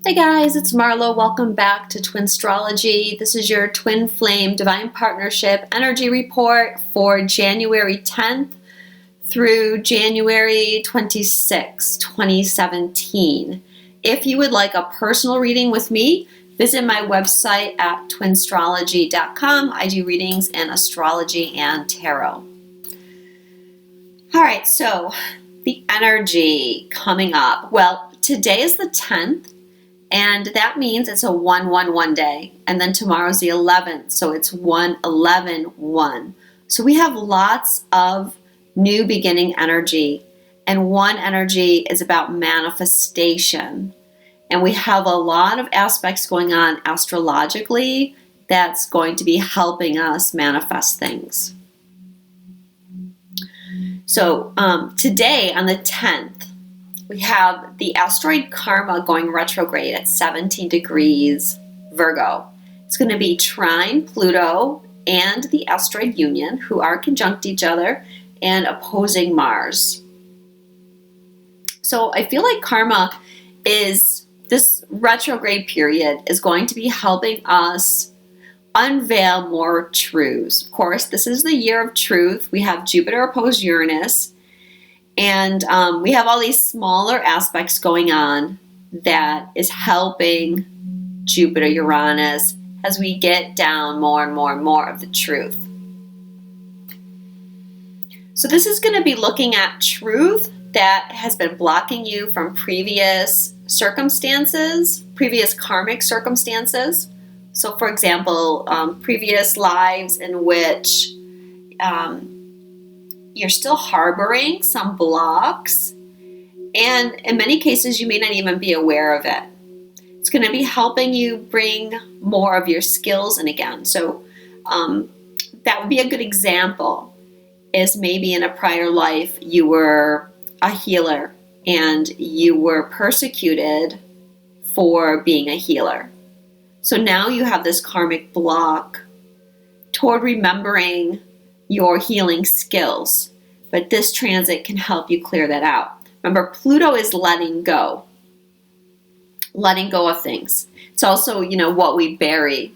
Hey guys, it's Marlo. Welcome back to Twinstrology. This is your Twin Flame Divine Partnership Energy Report for January 10th through January 26, 2017. If you would like a personal reading with me, visit my website at twinstrology.com. I do readings in astrology and tarot. All right, so the energy coming up. Well, today is the 10th. And that means it's a 1-1-1 day. And then tomorrow's the 11th. So it's 1-11-1. So we have lots of new beginning energy. And one energy is about manifestation. And we have a lot of aspects going on astrologically that's going to be helping us manifest things. So today on the 10th, we have the asteroid Karma going retrograde at 17 degrees Virgo. It's going to be trine Pluto and the asteroid Union, who are conjunct each other and opposing Mars. So I feel like Karma is, this retrograde period is going to be helping us unveil more truths. Of course, this is the year of truth. We have Jupiter opposed Uranus. And we have all these smaller aspects going on that is helping Jupiter, Uranus, as we get down more and more and more of the truth. So this is going to be looking at truth that has been blocking you from previous circumstances, previous karmic circumstances. So for example, previous lives in which you're still harboring some blocks, and in many cases you may not even be aware of it. It's going to be helping you bring more of your skills in again. So that would be a good example, is maybe in a prior life you were a healer and you were persecuted for being a healer. So now you have this karmic block toward remembering your healing skills, but this transit can help you clear that out. Remember, Pluto is letting go of things. It's also, what we bury.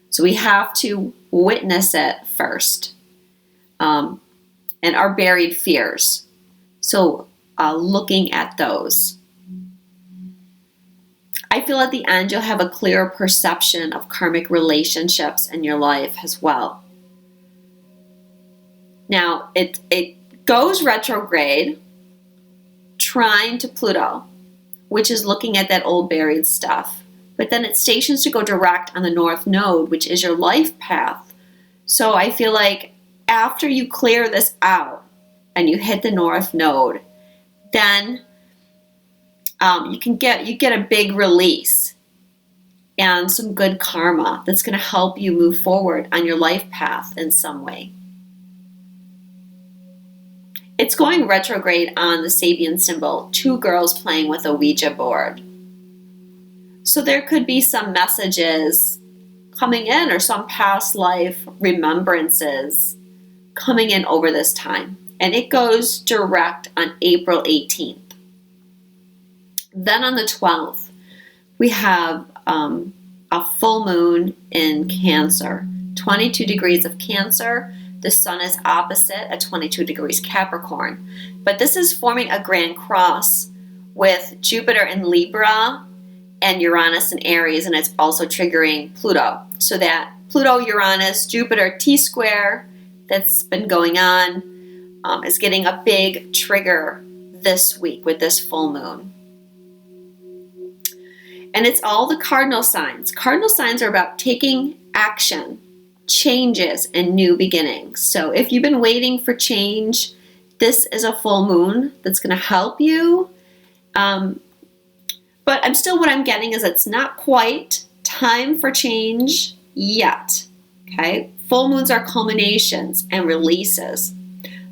So we have to witness it first, and our buried fears. So looking at those. I feel at the end you'll have a clearer perception of karmic relationships in your life as well. Now, it goes retrograde, trine to Pluto, which is looking at that old buried stuff. But then it stations to go direct on the North Node, which is your life path. So I feel like after you clear this out and you hit the North Node, then you get a big release and some good karma that's going to help you move forward on your life path in some way. It's going retrograde on the Sabian symbol, 2 girls playing with a Ouija board. So there could be some messages coming in or some past life remembrances coming in over this time. And it goes direct on April 18th. Then on the 12th, we have a full moon in Cancer, 22 degrees of Cancer. The sun is opposite at 22 degrees Capricorn. But this is forming a grand cross with Jupiter in Libra and Uranus in Aries, and it's also triggering Pluto. So that Pluto, Uranus, Jupiter T-square that's been going on is getting a big trigger this week with this full moon. And it's all the cardinal signs. Cardinal signs are about taking action, changes, and new beginnings. So if you've been waiting for change, this is a full moon that's going to help you. But what I'm getting is it's not quite time for change yet. Okay? Full moons are culminations and releases.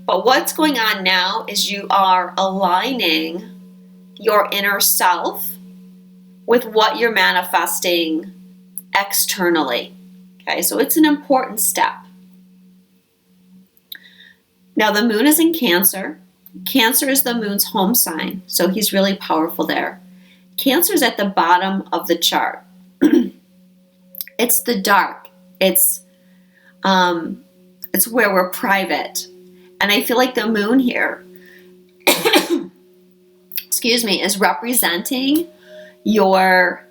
But what's going on now is you are aligning your inner self with what you're manifesting externally. Okay, so it's an important step. Now the moon is in Cancer. Cancer is the moon's home sign, so he's really powerful there. Cancer's at the bottom of the chart. It's the dark. It's where we're private. And I feel like the moon here, excuse me, is representing your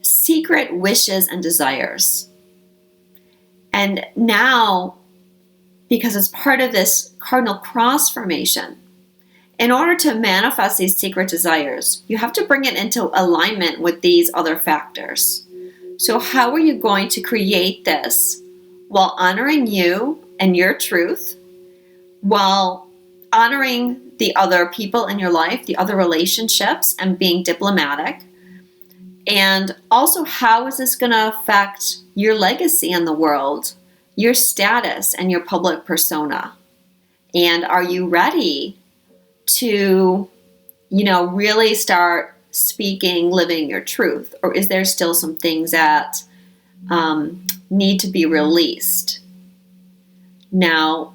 secret wishes and desires. And now, because it's part of this Cardinal Cross formation, in order to manifest these secret desires, you have to bring it into alignment with these other factors. So how are you going to create this while honoring you and your truth, while honoring the other people in your life, the other relationships, and being diplomatic? And also, how is this going to affect your legacy in the world, your status, and your public persona? And are you ready to, really start speaking, living your truth? Or is there still some things that need to be released? Now,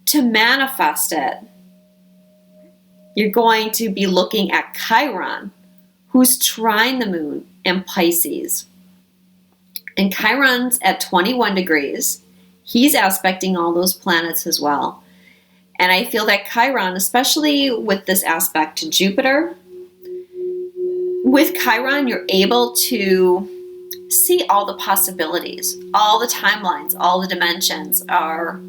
to manifest it, you're going to be looking at Chiron, who's trine the moon in Pisces. And Chiron's at 21 degrees. He's aspecting all those planets as well. And I feel that Chiron, especially with this aspect to Jupiter, with Chiron, you're able to see all the possibilities, all the timelines, all the dimensions are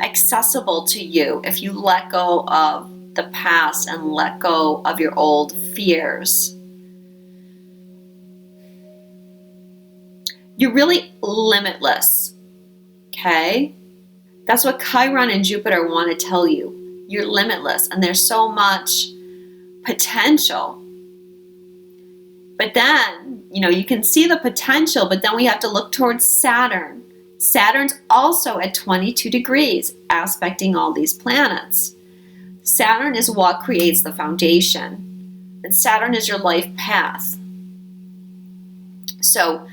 accessible to you if you let go of the past and let go of your old fears. You're really limitless, okay? That's what Chiron and Jupiter want to tell you. You're limitless, and there's so much potential. But then, you can see the potential, but then we have to look towards Saturn. Saturn's also at 22 degrees, aspecting all these planets. Saturn is what creates the foundation, and Saturn is your life path. So,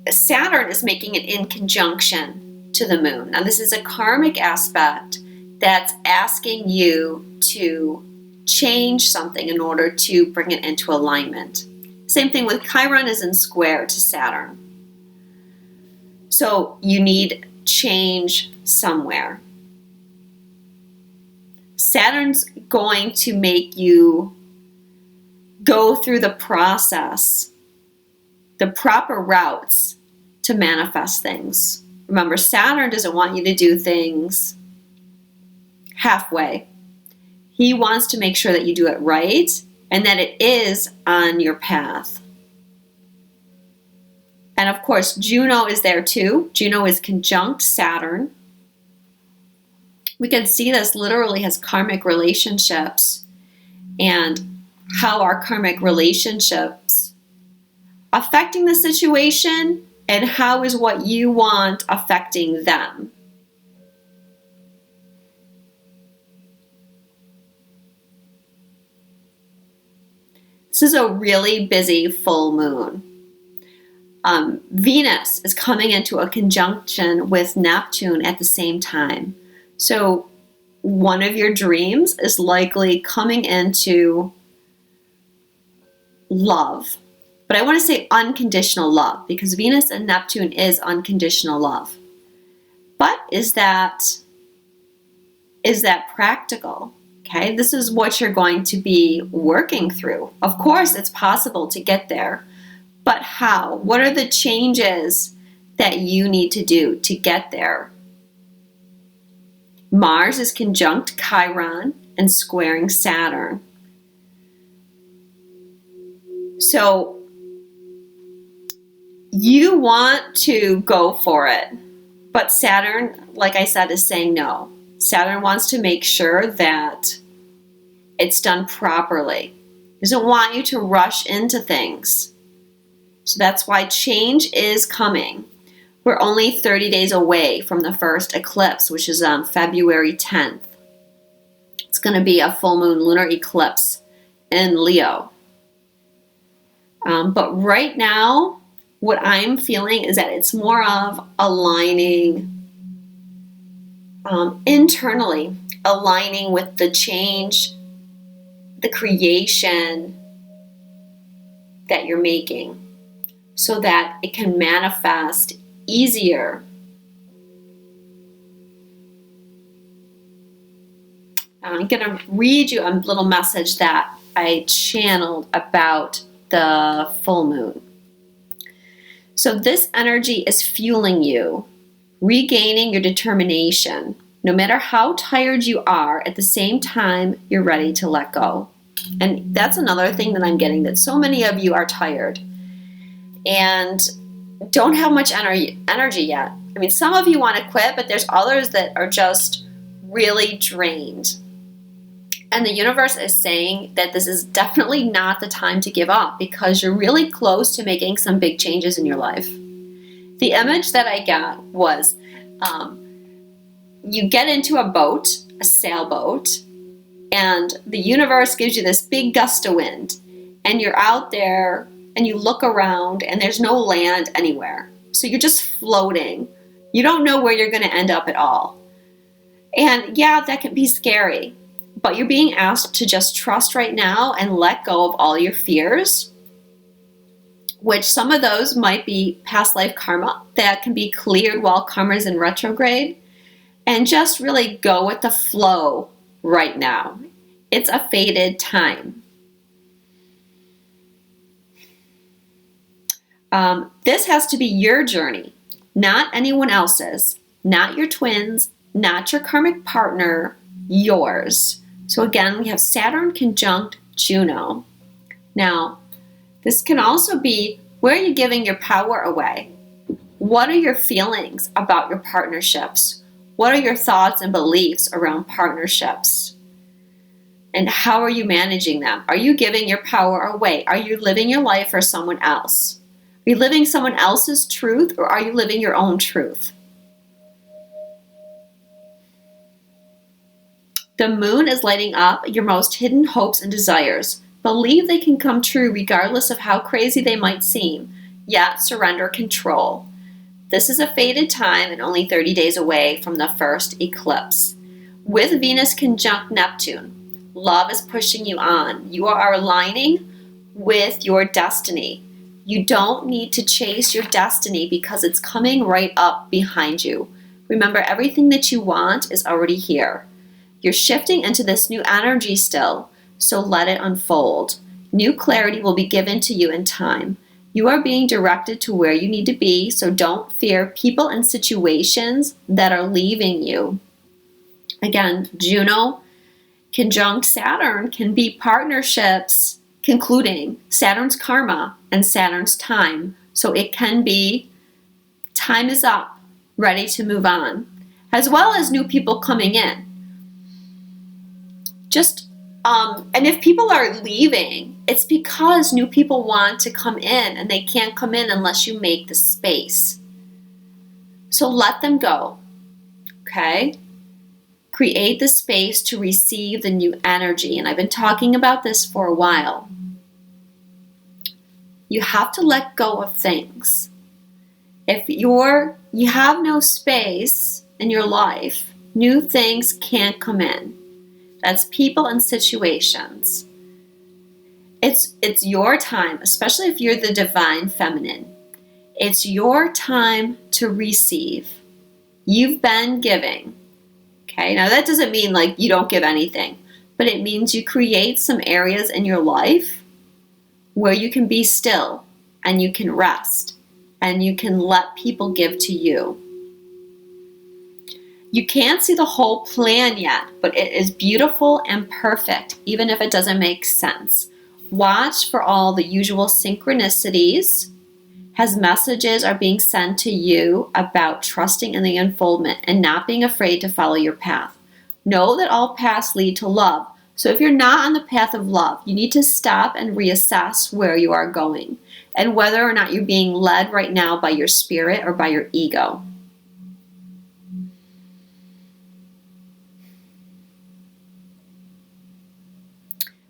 Saturn is making it in conjunction to the moon. Now, this is a karmic aspect that's asking you to change something in order to bring it into alignment. Same thing with Chiron is in square to Saturn. So you need change somewhere. Saturn's going to make you go through the process, the proper routes to manifest things. Remember, Saturn doesn't want you to do things halfway. He wants to make sure that you do it right and that it is on your path. And of course, Juno is there too. Juno is conjunct Saturn. We can see this literally as karmic relationships and how our karmic relationships affecting the situation and how is what you want affecting them. This is a really busy full moon. Venus is coming into a conjunction with Neptune at the same time. So one of your dreams is likely coming into love. But I want to say unconditional love, because Venus and Neptune is unconditional love. But is that practical? Okay, this is what you're going to be working through. Of course, it's possible to get there, but how? What are the changes that you need to do to get there? Mars is conjunct Chiron and squaring Saturn. So you want to go for it, but Saturn, like I said, is saying no. Saturn wants to make sure that it's done properly. He doesn't want you to rush into things. So that's why change is coming. We're only 30 days away from the first eclipse, which is on February 10th. It's going to be a full moon lunar eclipse in Leo. But right now, what I'm feeling is that it's more of aligning internally, aligning with the change the creation that you're making so that it can manifest easier. I'm going to read you a little message that I channeled about the full moon. So this energy is fueling you, regaining your determination. No matter how tired you are, at the same time, you're ready to let go. And that's another thing that I'm getting, that so many of you are tired and don't have much energy yet. I mean, some of you want to quit, but there's others that are just really drained. And the universe is saying that this is definitely not the time to give up because you're really close to making some big changes in your life. The image that I got was you get into a boat, a sailboat, and the universe gives you this big gust of wind, and you're out there and you look around and there's no land anywhere. So you're just floating. You don't know where you're going to end up at all. And yeah, that can be scary. But you're being asked to just trust right now and let go of all your fears, which some of those might be past life karma that can be cleared while karma is in retrograde, and just really go with the flow right now. It's a fated time. This has to be your journey, not anyone else's, not your twins, not your karmic partner, yours. So again, we have Saturn conjunct Juno. Now, this can also be, where are you giving your power away? What are your feelings about your partnerships? What are your thoughts and beliefs around partnerships? And how are you managing them? Are you giving your power away? Are you living your life for someone else? Are you living someone else's truth, or are you living your own truth? The moon is lighting up your most hidden hopes and desires. Believe they can come true regardless of how crazy they might seem, yet surrender control. This is a fated time and only 30 days away from the first eclipse. With Venus conjunct Neptune, love is pushing you on. You are aligning with your destiny. You don't need to chase your destiny because it's coming right up behind you. Remember, everything that you want is already here. You're shifting into this new energy still, so let it unfold. New clarity will be given to you in time. You are being directed to where you need to be, so don't fear people and situations that are leaving you. Again, Juno conjunct Saturn can be partnerships concluding, Saturn's karma and Saturn's time. So it can be time is up, ready to move on, as well as new people coming in. And if people are leaving, it's because new people want to come in and they can't come in unless you make the space. So let them go, okay? Create the space to receive the new energy. And I've been talking about this for a while. You have to let go of things. If you have no space in your life, new things can't come in. That's people and situations. It's your time, especially if you're the divine feminine. It's your time to receive. You've been giving. Okay, now that doesn't mean like you don't give anything, but it means you create some areas in your life where you can be still and you can rest and you can let people give to you. You can't see the whole plan yet, but it is beautiful and perfect, even if it doesn't make sense. Watch for all the usual synchronicities as messages are being sent to you about trusting in the unfoldment and not being afraid to follow your path. Know that all paths lead to love. So if you're not on the path of love, you need to stop and reassess where you are going and whether or not you're being led right now by your spirit or by your ego.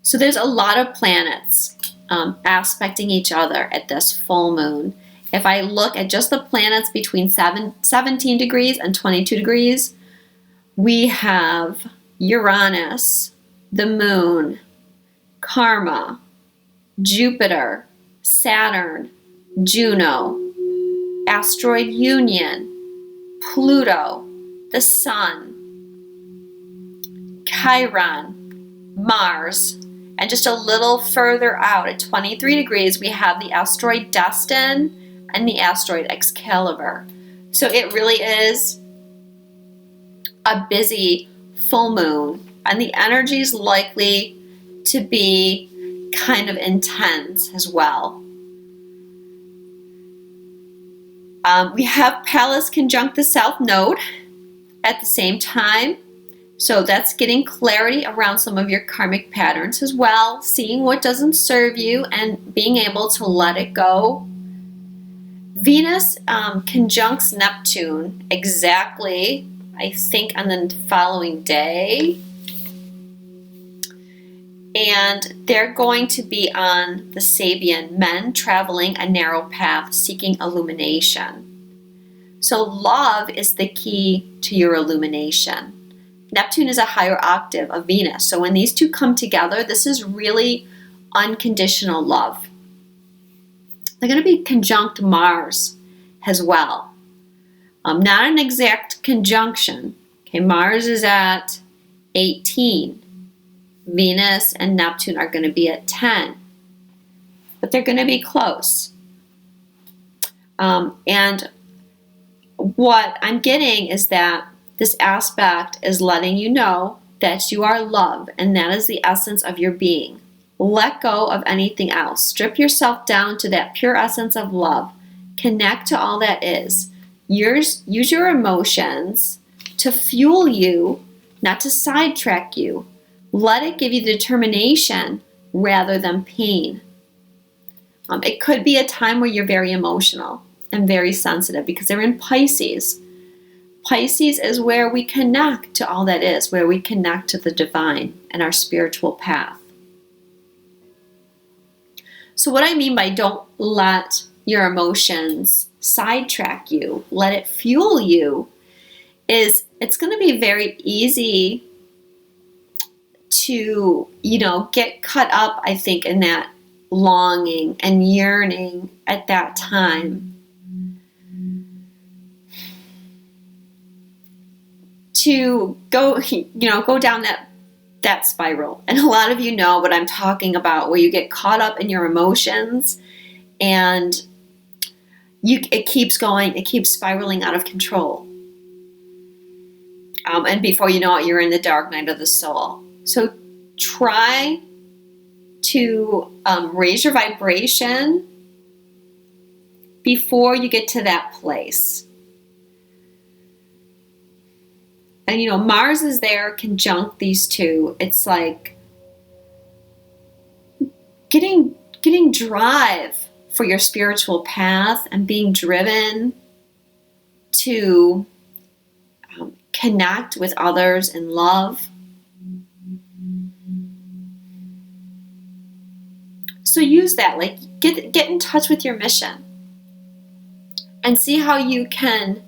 So there's a lot of planets aspecting each other at this full moon. If I look at just the planets between 17 degrees and 22 degrees, we have Uranus, the moon, karma, Jupiter, Saturn, Juno, asteroid union, Pluto, the Sun, Chiron, Mars, and just a little further out at 23 degrees, we have the asteroid Destin and the asteroid Excalibur. So it really is a busy full moon, and the energy is likely to be kind of intense as well. We have Pallas conjunct the South Node at the same time. So that's getting clarity around some of your karmic patterns as well, seeing what doesn't serve you and being able to let it go. Venus conjuncts Neptune exactly, I think, on the following day. And they're going to be on the Sabian, men traveling a narrow path, seeking illumination. So love is the key to your illumination. Neptune is a higher octave of Venus. So when these two come together, this is really unconditional love. They're going to be conjunct Mars as well. Not an exact conjunction. Okay, Mars is at 18. Venus and Neptune are going to be at 10. But they're going to be close. And what I'm getting is that this aspect is letting you know that you are love, and that is the essence of your being. Let go of anything else. Strip yourself down to that pure essence of love. Connect to all that is. Use your emotions to fuel you, not to sidetrack you. Let it give you determination rather than pain. It could be a time where you're very emotional and very sensitive because they're in Pisces. Pisces is where we connect to all that is, where we connect to the divine and our spiritual path. So what I mean by don't let your emotions sidetrack you, let it fuel you, is it's going to be very easy to, get caught up, I think, in that longing and yearning at that time. To go down that spiral. And a lot of you know what I'm talking about, where you get caught up in your emotions and it keeps going, it keeps spiraling out of control. And before you know it, you're in the dark night of the soul. So try to raise your vibration before you get to that place. And Mars is there conjunct these two. It's like getting drive for your spiritual path and being driven to connect with others in love. So use that, get in touch with your mission and see how you can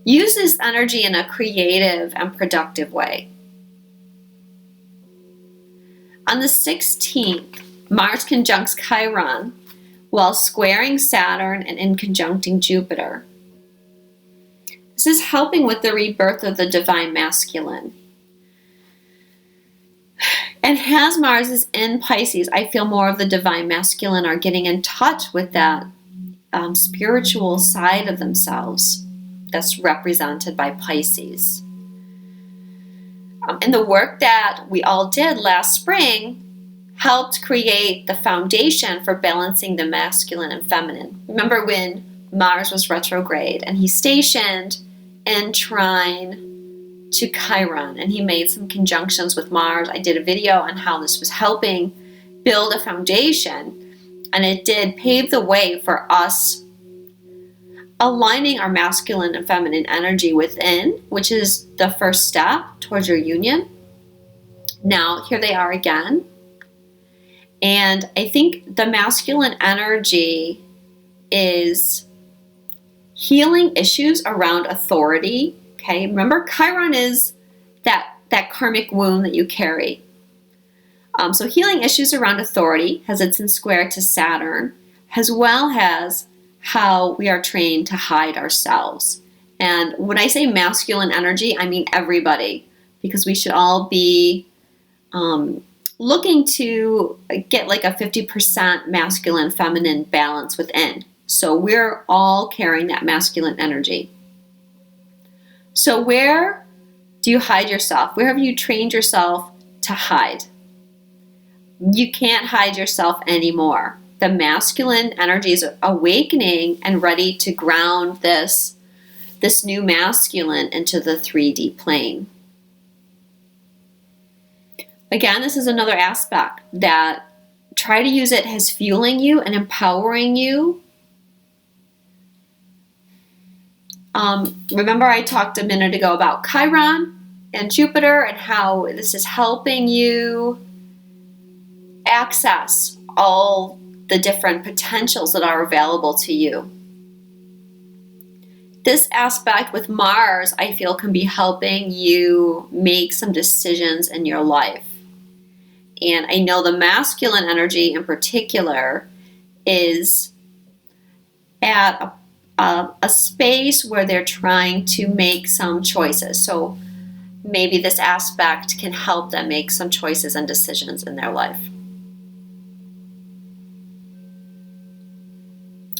use this energy in a creative and productive way. On the 16th, Mars conjuncts Chiron while squaring Saturn and in conjuncting Jupiter. This is helping with the rebirth of the divine masculine. And as Mars is in Pisces, I feel more of the divine masculine are getting in touch with that spiritual side of themselves that's represented by Pisces. And the work that we all did last spring helped create the foundation for balancing the masculine and feminine. Remember when Mars was retrograde and he stationed in trine to Chiron and he made some conjunctions with Mars. I did a video on how this was helping build a foundation, and it did pave the way for us aligning our masculine and feminine energy within, which is the first step towards your union. Now, here they are again. And I think the masculine energy is healing issues around authority. Okay, remember Chiron is that karmic wound that you carry. So healing issues around authority, as it's in square to Saturn, as well as how we are trained to hide ourselves. And when I say masculine energy, I mean everybody, because we should all be looking to get like a 50% masculine, feminine balance within. So we're all carrying that masculine energy. So where do you hide yourself? Where have you trained yourself to hide? You can't hide yourself anymore. The masculine energy is awakening and ready to ground this new masculine into the 3D plane. Again, this is another aspect that try to use it as fueling you and empowering you. Remember I talked a minute ago about Chiron and Jupiter and how this is helping you access all the different potentials that are available to you. This aspect with Mars, I feel, can be helping you make some decisions in your life. And I know the masculine energy in particular is at a space where they're trying to make some choices. So maybe this aspect can help them make some choices and decisions in their life.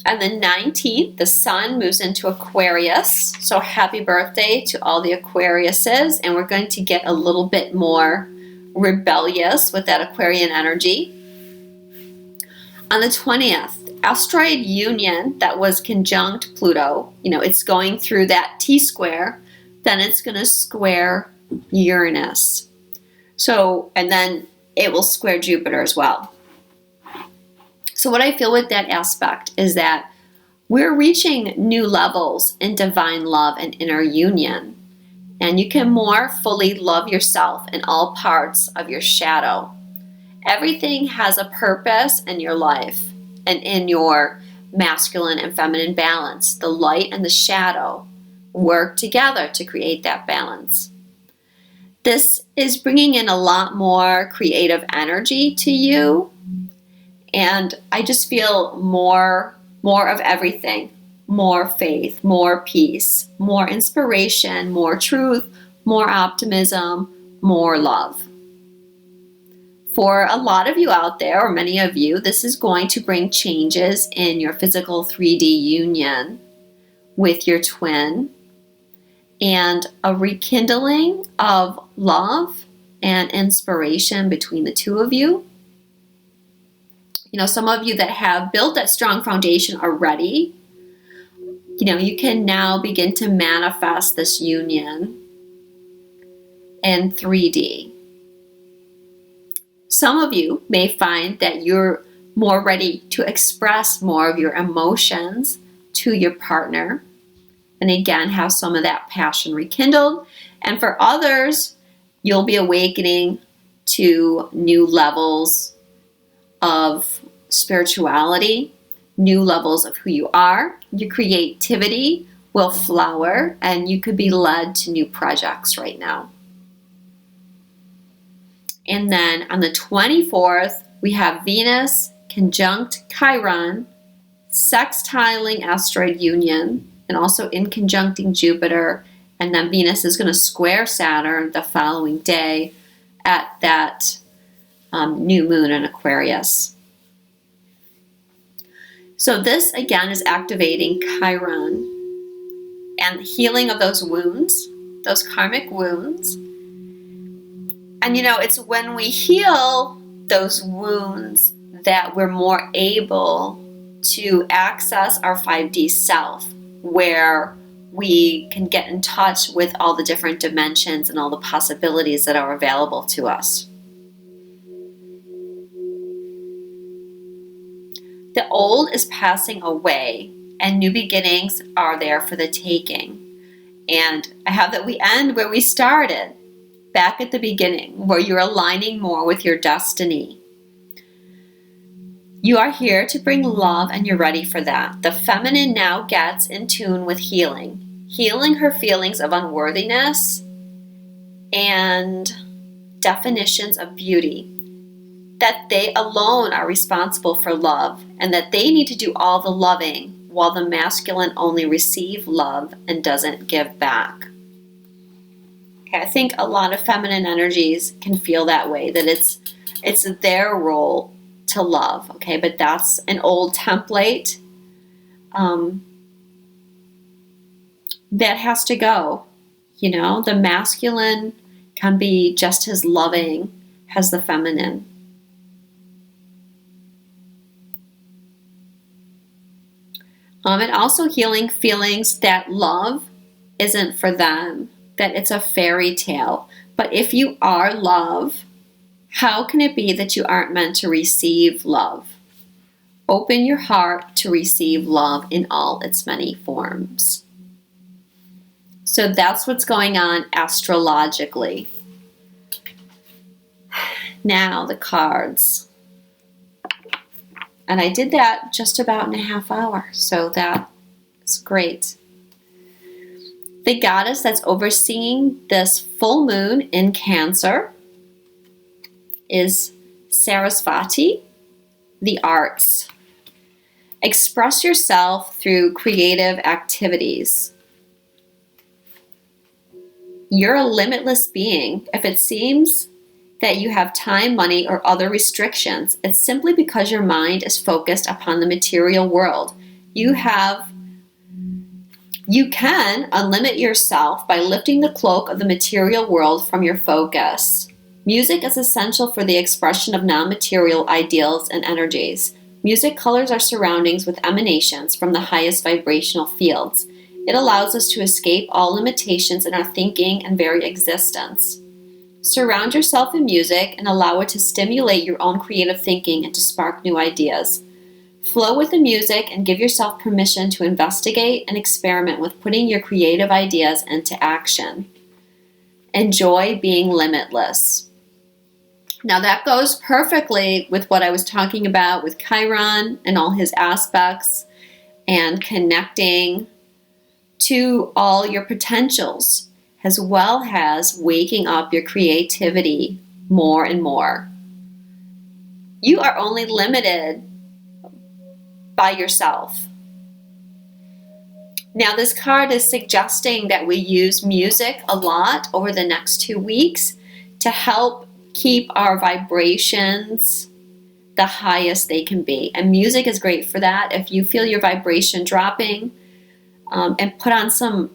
On the 19th, the sun moves into Aquarius. So happy birthday to all the Aquariuses. And we're going to get a little bit more rebellious with that Aquarian energy. On the 20th, asteroid union that was conjunct Pluto, it's going through that T-square, then it's going to square Uranus. So, and then it will square Jupiter as well. So what I feel with that aspect is that we're reaching new levels in divine love and inner union. And you can more fully love yourself in all parts of your shadow. Everything has a purpose in your life and in your masculine and feminine balance. The light and the shadow work together to create that balance. This is bringing in a lot more creative energy to you. And I just feel more of everything. More faith, more peace, more inspiration, more truth, more optimism, more love. For a lot of you out there, or many of you, this is going to bring changes in your physical 3D union with your twin and a rekindling of love and inspiration between the two of you. Some of you that have built that strong foundation already, you can now begin to manifest this union in 3D. Some of you may find that you're more ready to express more of your emotions to your partner, and again, have some of that passion rekindled. And for others, you'll be awakening to new levels of spirituality, new levels of who you are. Your creativity will flower, and you could be led to new projects right now. And then on the 24th, we have Venus conjunct Chiron, sextiling asteroid union, and also in conjuncting Jupiter. And then Venus is going to square Saturn the following day at that new moon in Aquarius. So this again is activating Chiron and healing of those wounds, those karmic wounds. And it's when we heal those wounds that we're more able to access our 5D self, where we can get in touch with all the different dimensions and all the possibilities that are available to us. The old is passing away and new beginnings are there for the taking. And I have that we end where we started, back at the beginning, where you're aligning more with your destiny. You are here to bring love and you're ready for that. The feminine now gets in tune with healing her feelings of unworthiness and definitions of beauty. that they alone are responsible for love and that they need to do all the loving while the masculine only receives love and doesn't give back. Okay, I think a lot of feminine energies can feel that way, that it's their role to love, okay, but that's an old template that has to go. You know, the masculine can be just as loving as the feminine. And also healing feelings that love isn't for them, that it's a fairy tale. But if you are love, how can it be that you aren't meant to receive love? Open your heart to receive love in all its many forms. So that's what's going on astrologically. Now the cards. And I did that just about in a half hour, so that is great. The goddess that's overseeing this full moon in Cancer is Sarasvati, the arts. Express yourself through creative activities. You're a limitless being. If it seems that you have time, money, or other restrictions, it's simply because your mind is focused upon the material world. You can unlimit yourself by lifting the cloak of the material world from your focus. Music is essential for the expression of non-material ideals and energies. Music colors our surroundings with emanations from the highest vibrational fields. It allows us to escape all limitations in our thinking and very existence. Surround yourself in music and allow it to stimulate your own creative thinking and to spark new ideas. Flow with the music and give yourself permission to investigate and experiment with putting your creative ideas into action. Enjoy being limitless. Now that goes perfectly with what I was talking about with Chiron and all his aspects and connecting to all your potentials, as well as waking up your creativity more and more. You are only limited by yourself. Now, this card is suggesting that we use music a lot over the next 2 weeks to help keep our vibrations the highest they can be. And music is great for that. If you feel your vibration dropping, and put on some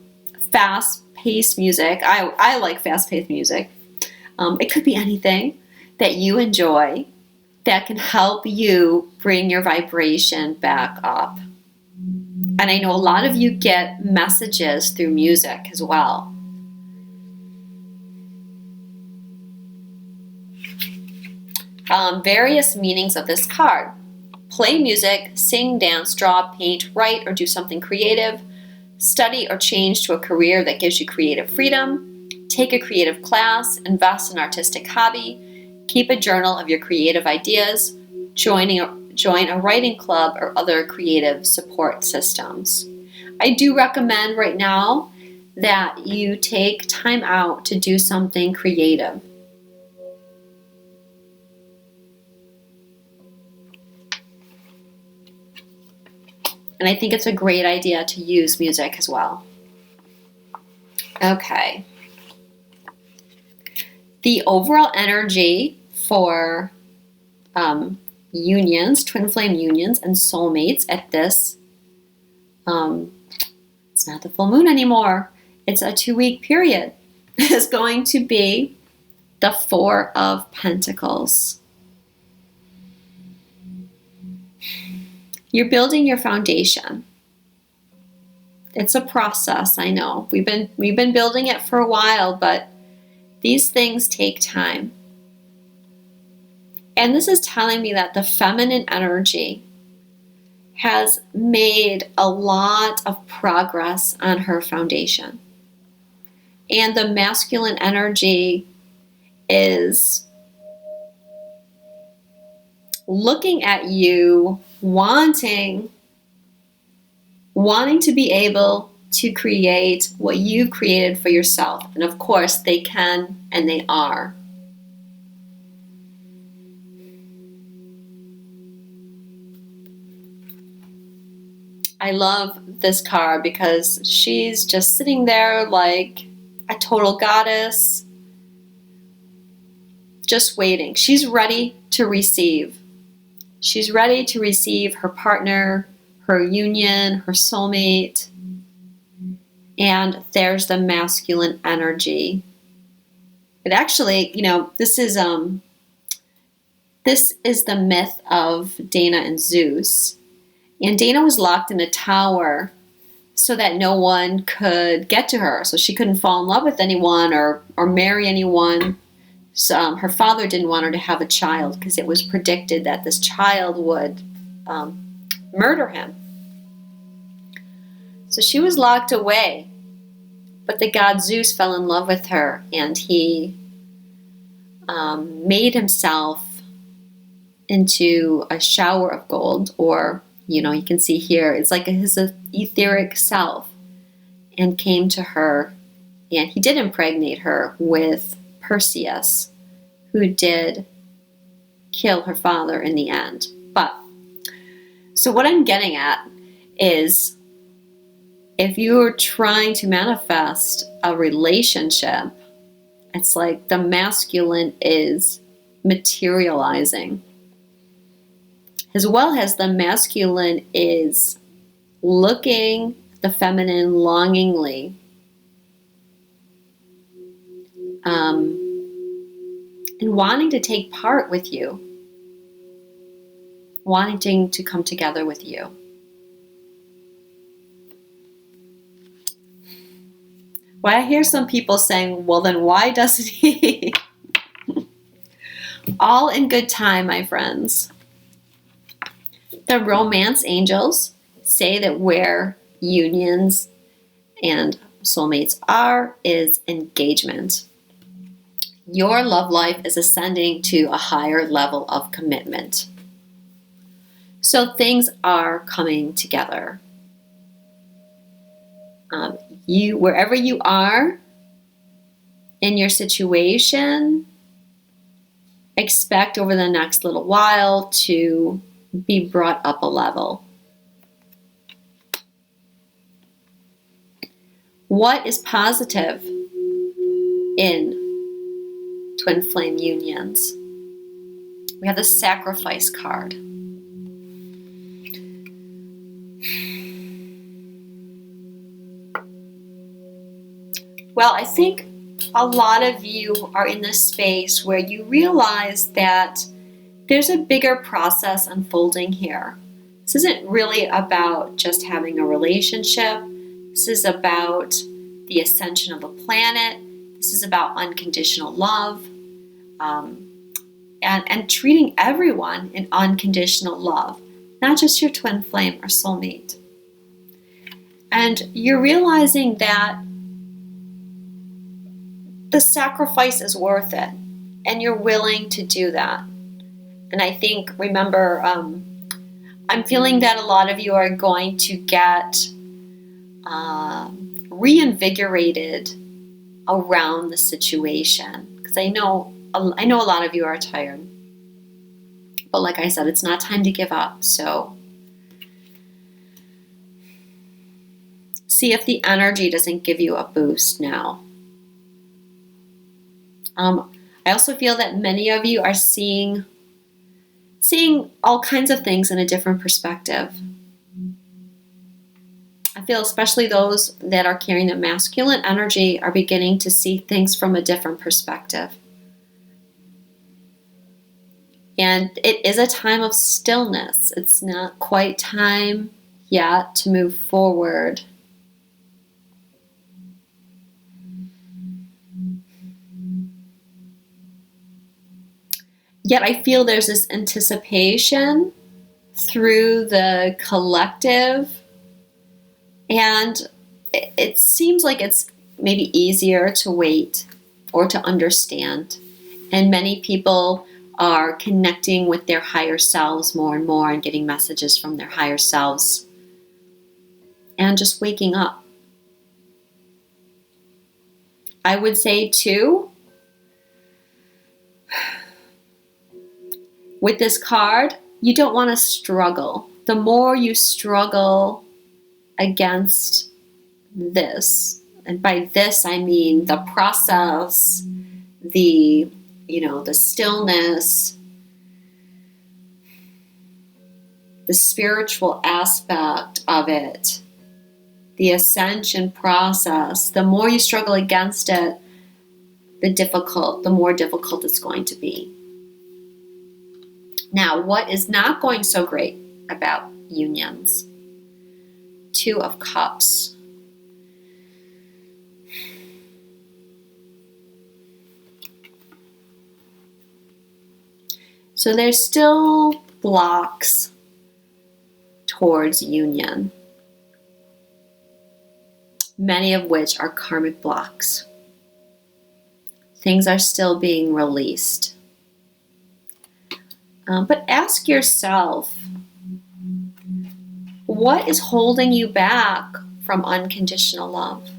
fast-paced music. I like fast-paced music. It could be anything that you enjoy that can help you bring your vibration back up. And I know a lot of you get messages through music as well. Various meanings of this card. Play music, sing, dance, draw, paint, write, or do something creative. Study or change to a career that gives you creative freedom. Take a creative class. Invest in an artistic hobby. Keep a journal of your creative ideas. Join a writing club or other creative support systems. I do recommend right now that you take time out to do something creative. And I think it's a great idea to use music as well. Okay. The overall energy for unions, twin flame unions, and soulmates at this, it's not the full moon anymore. It's a 2-week period. Is going to be the Four of Pentacles. You're building your foundation. It's a process, I know. We've been building it for a while, but these things take time. And this is telling me that the feminine energy has made a lot of progress on her foundation. And the masculine energy is looking at you, wanting to be able to create what you've created for yourself. And of course, they can and they are. I love this card because she's just sitting there like a total goddess, just waiting. She's ready to receive. She's ready to receive her partner, her union, her soulmate. And there's the masculine energy. It actually, this is the myth of Dana and Zeus. And Dana was locked in a tower so that no one could get to her. So she couldn't fall in love with anyone or marry anyone. So, her father didn't want her to have a child because it was predicted that this child would murder him. So she was locked away. But the god Zeus fell in love with her, and he made himself into a shower of gold, or, you can see here, it's like his etheric self, and came to her, and he did impregnate her with Perseus, who did kill her father in the end. But, so what I'm getting at is, if you're trying to manifest a relationship, it's like the masculine is materializing, as well as the masculine is looking at the feminine longingly, and wanting to take part with you, wanting to come together with you. Well, I hear some people saying, well, then why doesn't he? All in good time, my friends. The romance angels say that where unions and soulmates are is engagement. Your love life is ascending to a higher level of commitment. So things are coming together. Wherever you are in your situation, expect over the next little while to be brought up a level. What is positive in twin flame unions? We have the sacrifice card. Well, I think a lot of you are in this space where you realize that there's a bigger process unfolding here. This isn't really about just having a relationship. This is about the ascension of the planet. This is about unconditional love, and treating everyone in unconditional love, not just your twin flame or soulmate. And you're realizing that the sacrifice is worth it, and you're willing to do that. And I think, remember, I'm feeling that a lot of you are going to get reinvigorated around the situation, because I know a lot of you are tired. But like I said, it's not time to give up. So see if the energy doesn't give you a boost now. I also feel that many of you are seeing all kinds of things in a different perspective. I feel especially those that are carrying the masculine energy are beginning to see things from a different perspective. And it is a time of stillness. It's not quite time yet to move forward. Yet I feel there's this anticipation through the collective, and it seems like it's maybe easier to wait or to understand. And many people are connecting with their higher selves more and more and getting messages from their higher selves and just waking up. I would say too, with this card, you don't want to struggle. The more you struggle against this. And by this, I mean the process, the stillness, the spiritual aspect of it, the ascension process. The more you struggle against it, the more difficult it's going to be. Now, what is not going so great about unions? 2 of Cups. So there's still blocks towards union, many of which are karmic blocks. Things are still being released. But ask yourself, what is holding you back from unconditional love?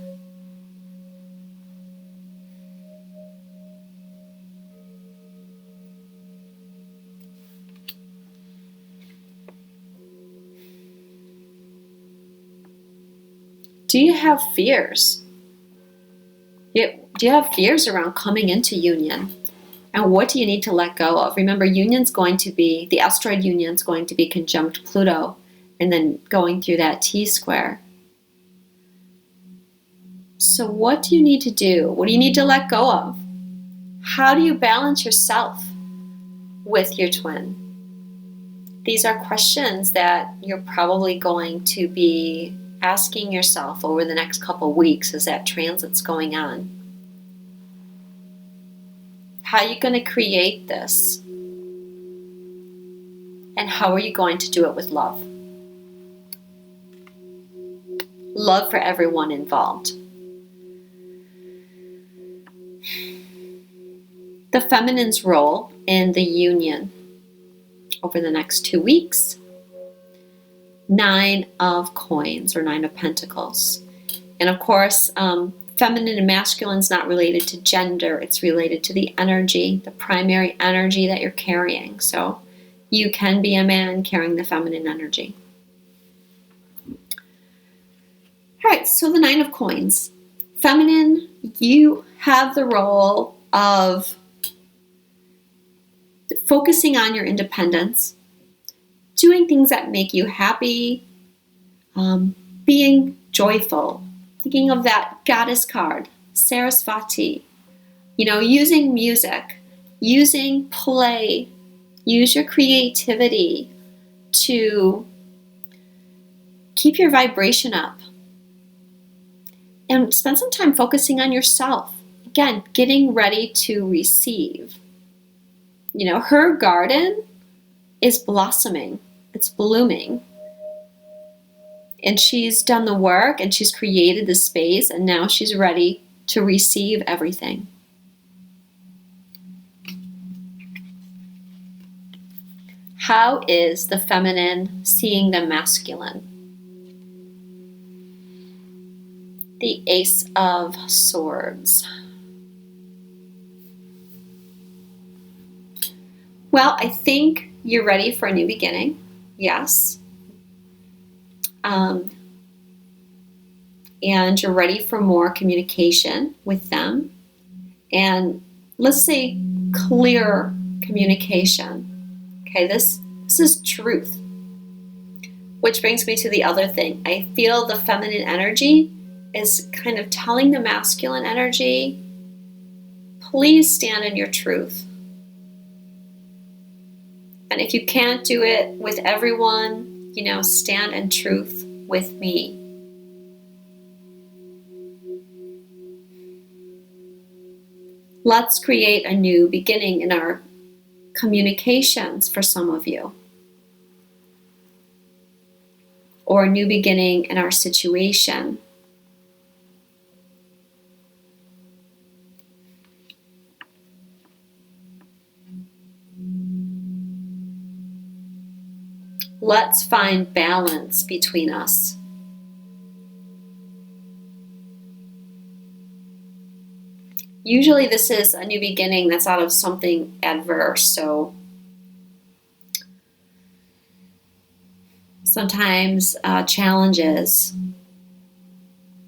Do you have fears? Do you have fears around coming into union? And what do you need to let go of? Remember, the asteroid union is going to be conjunct Pluto and then going through that T-square. So what do you need to do? What do you need to let go of? How do you balance yourself with your twin? These are questions that you're probably going to be asking yourself over the next couple weeks as that transit's going on. How are you going to create this? And how are you going to do it with love? Love for everyone involved. The feminine's role in the union over the next 2 weeks. 9 of Coins or 9 of Pentacles. And of course, feminine and masculine is not related to gender. It's related to the energy, the primary energy that you're carrying. So you can be a man carrying the feminine energy. All right, so the 9 of Coins. Feminine, you have the role of focusing on your independence, doing things that make you happy, being joyful. Thinking of that goddess card, Sarasvati. Using music, using play, use your creativity to keep your vibration up. And spend some time focusing on yourself. Again, getting ready to receive. Her garden is blossoming. It's blooming. And she's done the work and she's created the space and now she's ready to receive everything. How is the feminine seeing the masculine? The Ace of Swords. Well, I think you're ready for a new beginning. Yes. And you're ready for more communication with them. And let's say clear communication. Okay, this is truth. Which brings me to the other thing. I feel the feminine energy is kind of telling the masculine energy, please stand in your truth. And if you can't do it with everyone, stand in truth with me. Let's create a new beginning in our communications for some of you. Or a new beginning in our situation. Let's find balance between us. Usually this is a new beginning that's out of something adverse, so sometimes challenges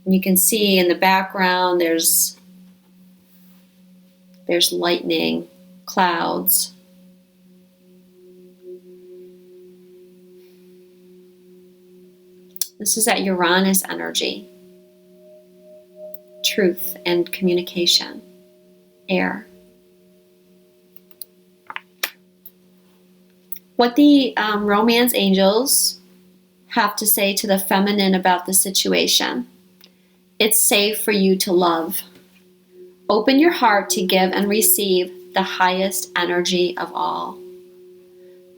And you can see in the background there's lightning, clouds. This is that Uranus energy. Truth and communication. Air. What the romance angels have to say to the feminine about the situation. It's safe for you to love. Open your heart to give and receive the highest energy of all.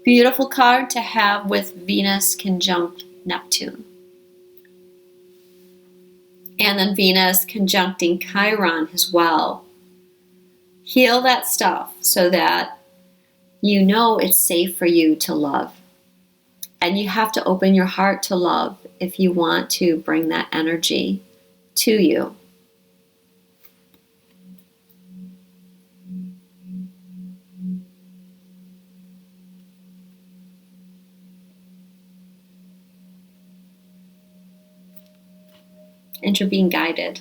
Beautiful card to have with Venus conjunct Neptune. And then Venus conjuncting Chiron as well. Heal that stuff so that you know it's safe for you to love. And you have to open your heart to love if you want to bring that energy to you. And you're being guided.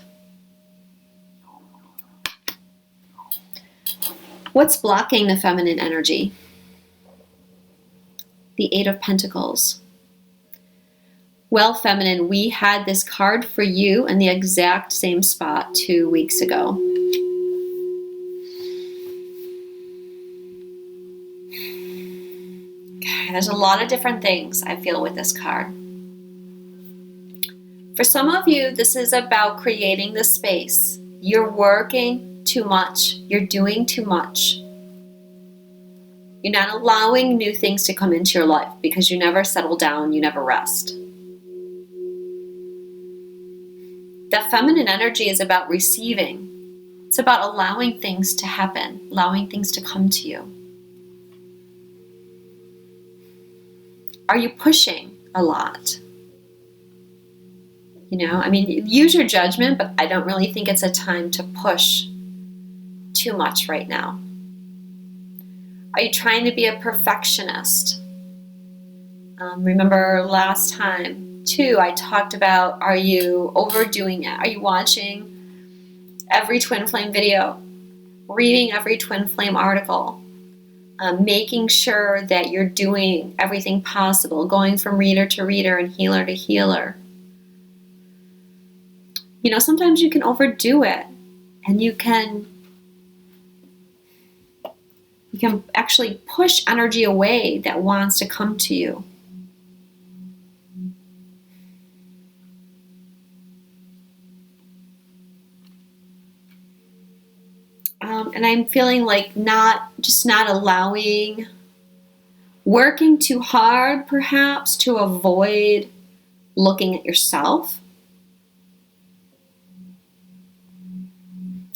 What's blocking the feminine energy? The Eight of Pentacles. Well, feminine, we had this card for you in the exact same spot 2 weeks ago. Okay, there's a lot of different things I feel with this card. For some of you, this is about creating the space. You're working too much. You're doing too much. You're not allowing new things to come into your life because you never settle down, you never rest. That feminine energy is about receiving. It's about allowing things to happen, allowing things to come to you. Are you pushing a lot? You know, I mean, use your judgment, but I don't really think it's a time to push too much right now. Are you trying to be a perfectionist? Remember last time, too, I talked about, are you overdoing it? Are you watching every twin flame video, reading every twin flame article, making sure that you're doing everything possible, going from reader to reader and healer to healer? You know, sometimes you can overdo it, and you can actually push energy away that wants to come to you. And I'm feeling like not allowing, working too hard perhaps to avoid looking at yourself.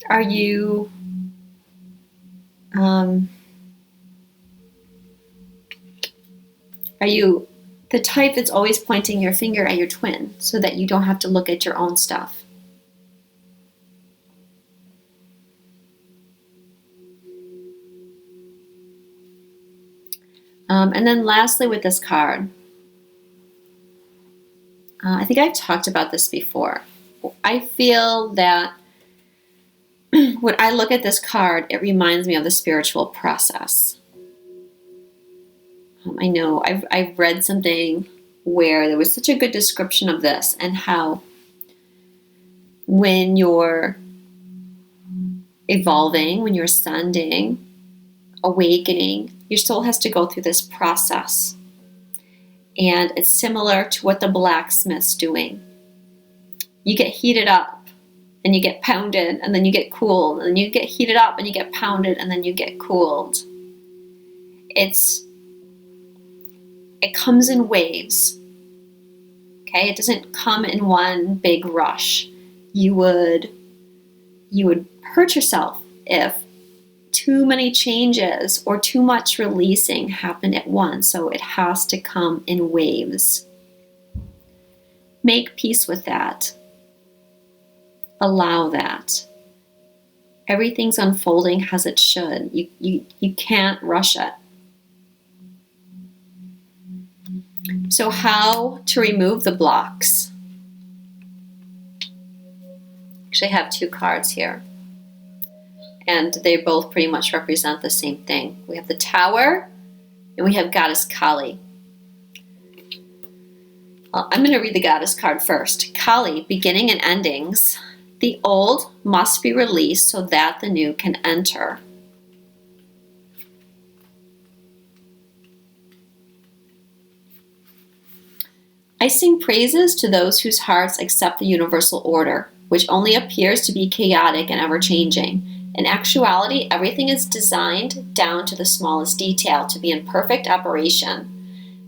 Are you the type that's always pointing your finger at your twin so that you don't have to look at your own stuff? And then lastly with this card, I think I've talked about this before. I feel that when I look at this card, it reminds me of the spiritual process. I know I've read something where there was such a good description of this and how when you're evolving, when you're ascending, awakening, your soul has to go through this process. And it's similar to what the blacksmith's doing. You get heated up and you get pounded and then you get cooled, and then you get heated up and you get pounded and then you get cooled. It comes in waves. Okay, it doesn't come in one big rush. You would hurt yourself if too many changes or too much releasing happened at once. So it has to come in waves. Make peace with that. Allow that. Everything's unfolding as it should. You can't rush it. So how to remove the blocks? Actually, I have two cards here, and they both pretty much represent the same thing. We have the Tower, and we have Goddess Kali. I'm going to read the Goddess card first. Kali, beginning and endings. The old must be released so that the new can enter. I sing praises to those whose hearts accept the universal order, which only appears to be chaotic and ever-changing. In actuality, everything is designed down to the smallest detail to be in perfect operation.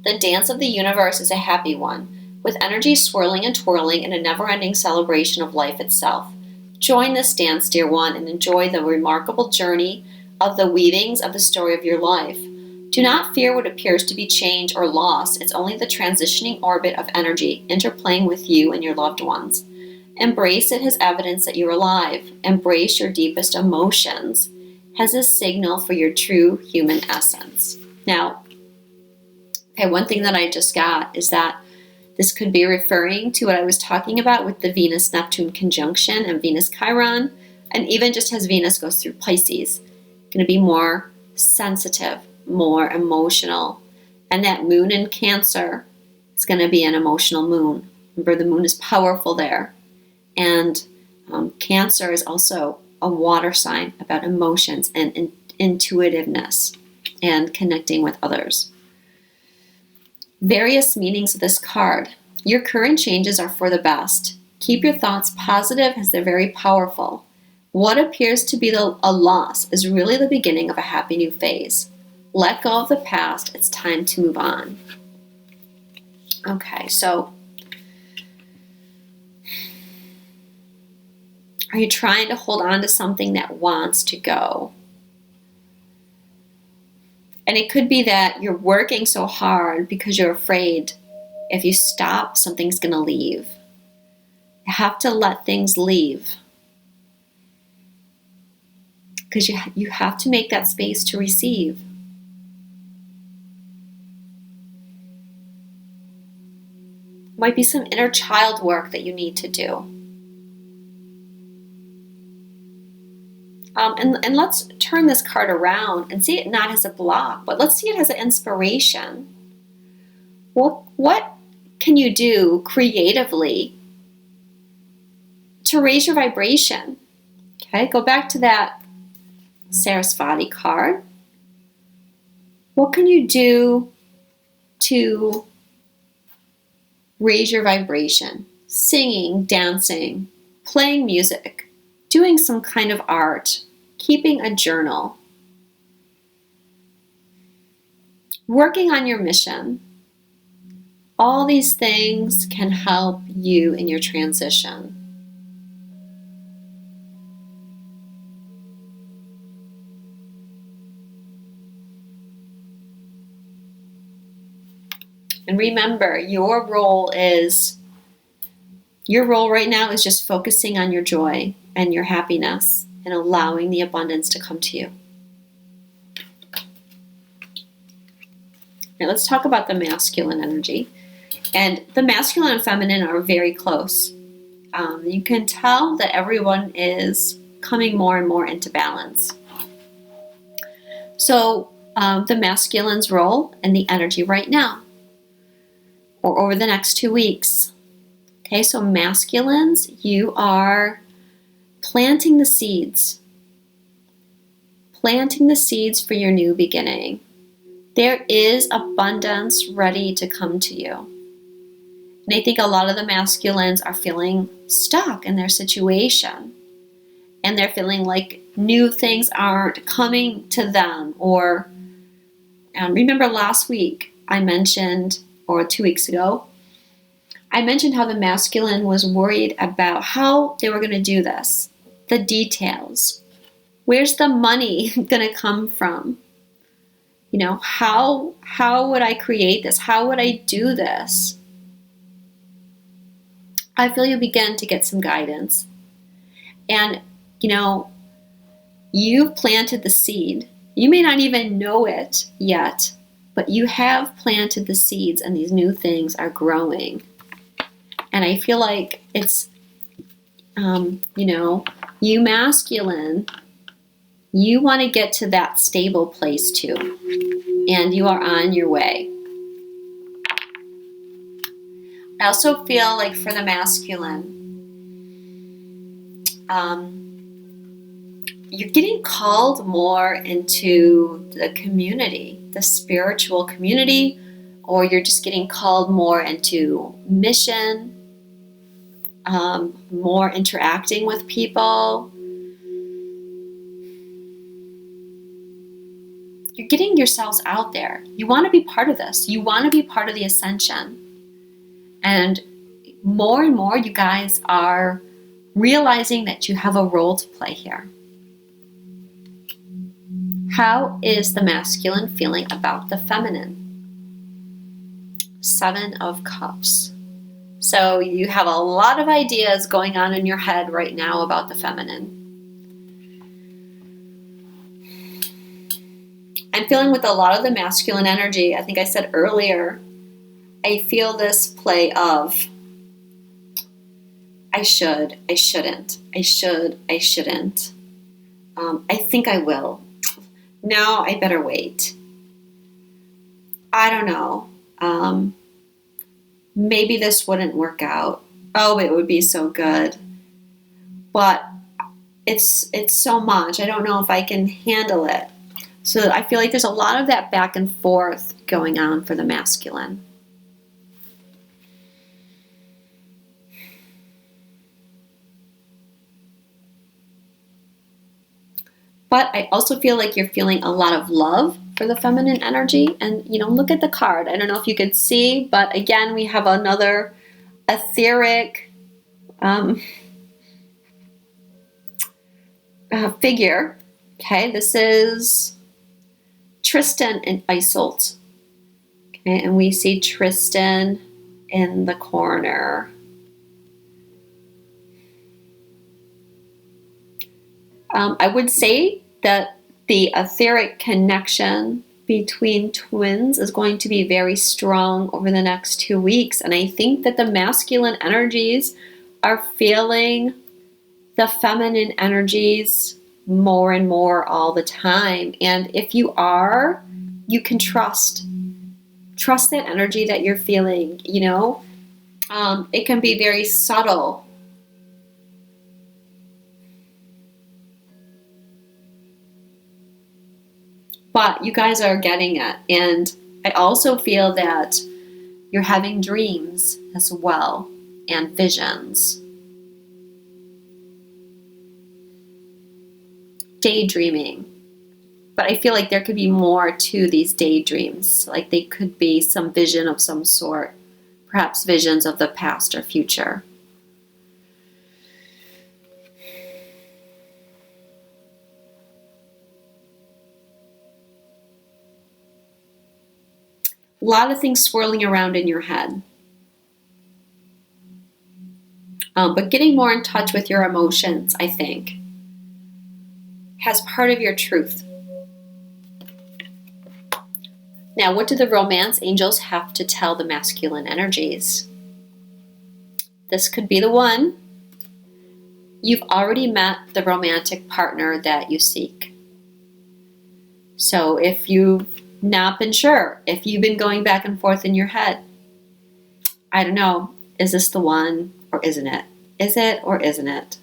The dance of the universe is a happy one, with energy swirling and twirling in a never-ending celebration of life itself. Join this dance, dear one, and enjoy the remarkable journey of the weavings of the story of your life. Do not fear what appears to be change or loss. It's only the transitioning orbit of energy interplaying with you and your loved ones. Embrace it as evidence that you're alive. Embrace your deepest emotions as a signal for your true human essence. Now, okay, one thing that I just got is that this could be referring to what I was talking about with the Venus-Neptune conjunction and Venus-Chiron, and even just as Venus goes through Pisces, going to be more sensitive, more emotional. And that moon in Cancer is going to be an emotional moon. Remember, the moon is powerful there. And Cancer is also a water sign about emotions and intuitiveness and connecting with others. Various meanings of this card. Your current changes are for the best. Keep your thoughts positive as they're very powerful. What appears to be a loss is really the beginning of a happy new phase. Let go of the past. It's time to move on. Okay, so are you trying to hold on to something that wants to go? And it could be that you're working so hard because you're afraid if you stop, something's going to leave. You have to let things leave. Because you have to make that space to receive. Might be some inner child work that you need to do. And let's turn this card around and see it not as a block, but let's see it as an inspiration. What can you do creatively to raise your vibration? Okay, go back to that Sarasvati card. What can you do to raise your vibration? Singing, dancing, playing music, doing some kind of art, keeping a journal, working on your mission. All these things can help you in your transition. And remember, your role right now is just focusing on your joy and your happiness and allowing the abundance to come to you. Now let's talk about the masculine energy. And the masculine and feminine are very close. You can tell that everyone is coming more and more into balance. So the masculine's role and the energy right now, or over the next 2 weeks. Okay, so masculines, you are planting the seeds. Planting the seeds for your new beginning. There is abundance ready to come to you. And I think a lot of the masculines are feeling stuck in their situation. And they're feeling like new things aren't coming to them. Or remember last week I mentioned, or 2 weeks ago, I mentioned how the masculine was worried about how they were going to do this. The details. Where's the money going to come from? You know, how would I create this? How would I do this? I feel you begin to get some guidance. And, you know, you've planted the seed. You may not even know it yet, but you have planted the seeds and these new things are growing. And I feel like You masculine, you want to get to that stable place too. And you are on your way. I also feel like for the masculine, you're getting called more into the community, the spiritual community, or you're just getting called more into mission, more interacting with people. You're getting yourselves out there. You want to be part of this. You want to be part of the ascension. And more you guys are realizing that you have a role to play here. How is the masculine feeling about the feminine? 7 of Cups. So you have a lot of ideas going on in your head right now about the feminine. I'm feeling with a lot of the masculine energy, I think I said earlier, I feel this play of I should, I shouldn't, I should, I shouldn't. I think I will. No, I better wait. I don't know. Maybe this wouldn't work out. Oh, it would be so good. But it's so much. I don't know if I can handle it. So I feel like there's a lot of that back and forth going on for the masculine. But I also feel like you're feeling a lot of love for the feminine energy. And, look at the card. I don't know if you could see, but again, we have another etheric figure. Okay, this is Tristan and Isolde. Okay, and we see Tristan in the corner. I would say that the etheric connection between twins is going to be very strong over the next 2 weeks. And I think that the masculine energies are feeling the feminine energies more and more all the time. And if you are, you can trust that energy that you're feeling, it can be very subtle. But you guys are getting it. And I also feel that you're having dreams as well and visions. Daydreaming. But I feel like there could be more to these daydreams. Like they could be some vision of some sort. Perhaps visions of the past or future. A lot of things swirling around in your head. But getting more in touch with your emotions, I think, has part of your truth. Now, what do the romance angels have to tell the masculine energies? This could be the one. You've already met the romantic partner that you seek. So if you've not been sure, if you've been going back and forth in your head, I don't know, is this the one or isn't it? Is it or isn't it?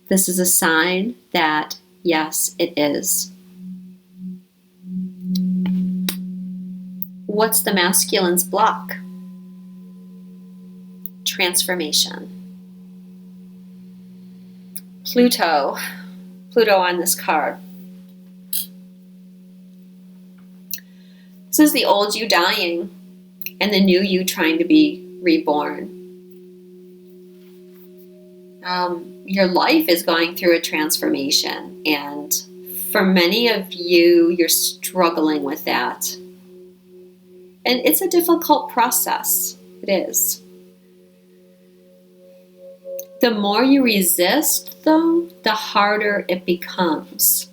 This is a sign that, yes, it is. What's the masculine's block? Transformation. Pluto on this card. This is the old you dying and the new you trying to be reborn. Your life is going through a transformation, and for many of you, you're struggling with that. And it's a difficult process. It is. The more you resist, though, the harder it becomes.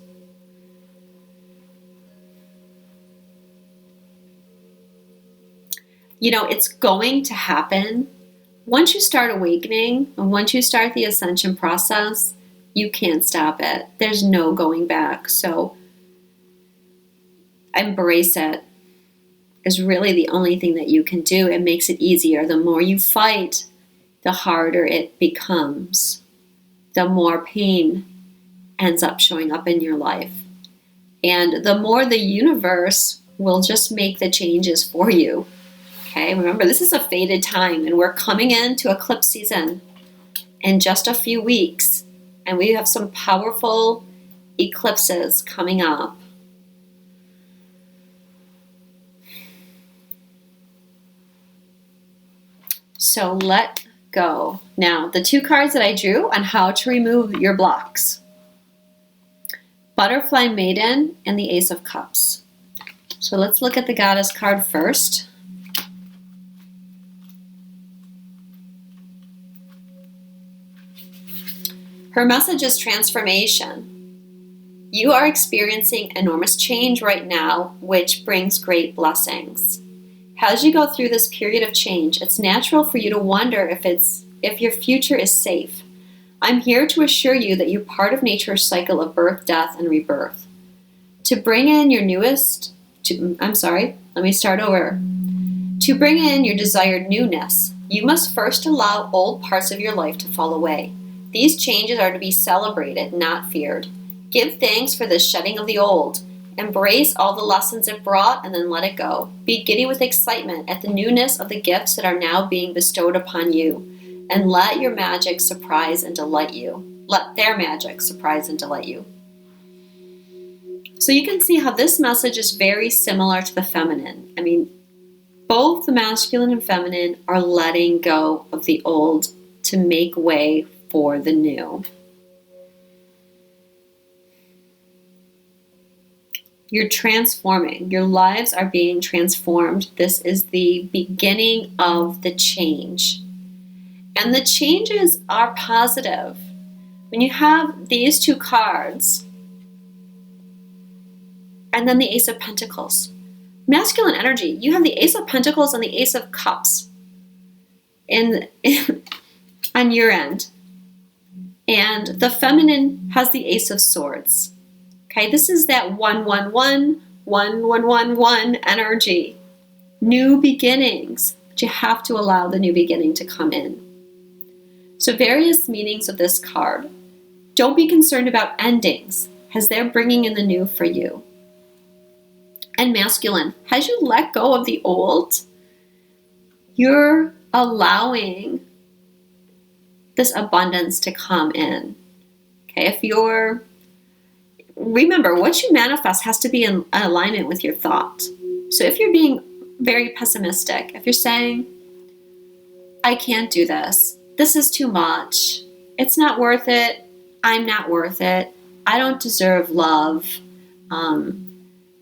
It's going to happen, Once you start awakening and once you start the ascension process, you can't stop it. There's no going back. So embrace it is really the only thing that you can do. It makes it easier. The more you fight, the harder it becomes. The more pain ends up showing up in your life. And the more the universe will just make the changes for you. Okay, remember, this is a fated time, and we're coming into eclipse season in just a few weeks, and we have some powerful eclipses coming up. So let go. Now, the two cards that I drew on how to remove your blocks. Butterfly Maiden and the Ace of Cups. So let's look at the Goddess card first. Her message is transformation. You are experiencing enormous change right now, which brings great blessings. As you go through this period of change, it's natural for you to wonder if your future is safe. I'm here to assure you that you're part of nature's cycle of birth, death, and rebirth. To bring in your To bring in your desired newness, you must first allow old parts of your life to fall away. These changes are to be celebrated, not feared. Give thanks for the shedding of the old. Embrace all the lessons it brought and then let it go. Be giddy with excitement at the newness of the gifts that are now being bestowed upon you. And let your magic surprise and delight you. Let their magic surprise and delight you. So you can see how this message is very similar to the feminine. I mean, both the masculine and feminine are letting go of the old to make way for the new. You're transforming. Your lives are being transformed. This is the beginning of the change. And the changes are positive. When you have these two cards, and then the Ace of Pentacles. Masculine energy, you have the Ace of Pentacles and the Ace of Cups on your end. And the feminine has the Ace of Swords. Okay, this is that 1-1-1 energy. New beginnings. But you have to allow the new beginning to come in. So various meanings of this card. Don't be concerned about endings, as they're bringing in the new for you. And masculine, as you let go of the old, you're allowing this abundance to come in. Okay, remember, what you manifest has to be in alignment with your thought. So if you're being very pessimistic, if you're saying, I can't do this, this is too much, it's not worth it, I'm not worth it, I don't deserve love,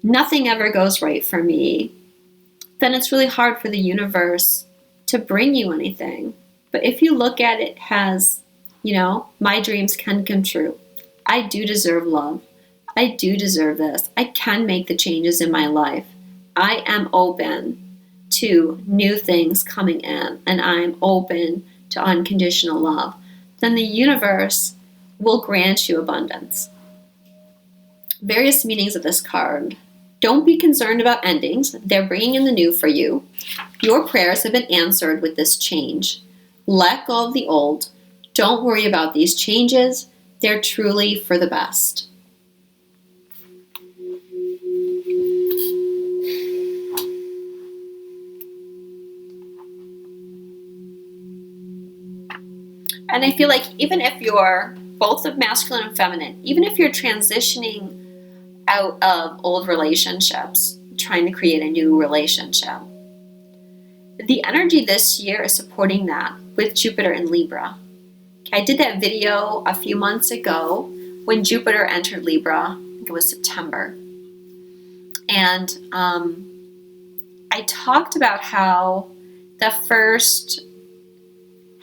nothing ever goes right for me, then it's really hard for the universe to bring you anything. But if you look at it as, my dreams can come true. I do deserve love. I do deserve this. I can make the changes in my life. I am open to new things coming in, and I'm open to unconditional love. Then the universe will grant you abundance. Various meanings of this card. Don't be concerned about endings. They're bringing in the new for you. Your prayers have been answered with this change. Let go of the old. Don't worry about these changes. They're truly for the best. And I feel like even if you're both of masculine and feminine, even if you're transitioning out of old relationships, trying to create a new relationship, the energy this year is supporting that with Jupiter in Libra. I did that video a few months ago when Jupiter entered Libra. I think it was September. And I talked about how the first